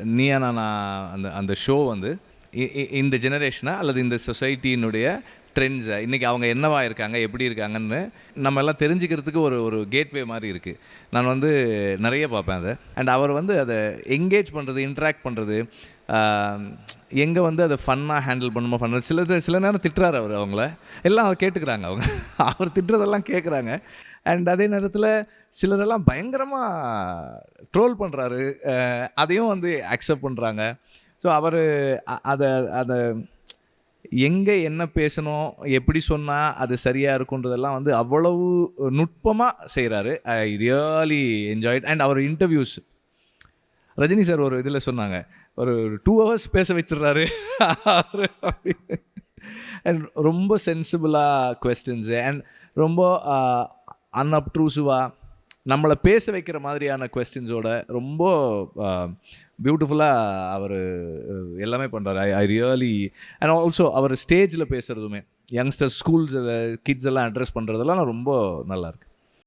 நீயா நானா அந்த அந்த ஷோ வந்து இந்த ஜெனரேஷனை அல்லது இந்த சொசைட்டியினுடைய ட்ரெண்ட்ஸை இன்றைக்கி அவங்க என்னவா இருக்காங்க, எப்படி இருக்காங்கன்னு நம்ம எல்லாம் தெரிஞ்சுக்கிறதுக்கு ஒரு ஒரு கேட்வே மாதிரி இருக்குது. நான் வந்து நிறைய பார்ப்பேன் அதை. அண்ட் அவர் வந்து அதை எங்கேஜ் பண்ணுறது, இன்ட்ராக்ட் பண்ணுறது, எங்கே வந்து அதை ஃபன்னாக ஹேண்டில் பண்ணுமோ பண்ணுறது. சில நேரம் திட்டுறாரு அவர், அவங்கள எல்லாம் அவர் கேட்டுக்கிறாங்க. அவங்க அவர் திட்டுறதெல்லாம் கேட்குறாங்க. அண்ட் அதே நேரத்தில் சிலரெல்லாம் பயங்கரமாக ட்ரோல் பண்ணுறாரு, அதையும் வந்து அக்செப்ட் பண்ணுறாங்க. ஸோ அவர் அதை அதை எங்கே என்ன பேசணும், எப்படி சொன்னால் அது சரியாக இருக்குன்றதெல்லாம் வந்து அவ்வளவு நுட்பமாக செய்கிறாரு. I really enjoyed. அண்ட் அவர் இன்டர்வியூஸ், ரஜினி சார் ஒரு இதில் சொன்னாங்க, ஒரு 2 hours பேச வச்சிடுறாரு. அண்ட் ரொம்ப சென்சிபிளாக கொஸ்டின்ஸு அண்ட் ரொம்ப அன்அப்ட்ரூசிவாக நம்மளை பேச வைக்கிற மாதிரியான கொஸ்டின்ஸோட ரொம்ப பியூட்டிஃபுல்லாக அவர் எல்லாமே பண்ணுறாரு. I really. அண்ட் ஆல்சோ அவர் ஸ்டேஜில் பேசுகிறதுமே, யங்ஸ்டர்ஸ், ஸ்கூல்ஸில் கிட்ஸ் எல்லாம் அட்ரஸ் பண்ணுறதெல்லாம் ரொம்ப நல்லாயிருக்கு.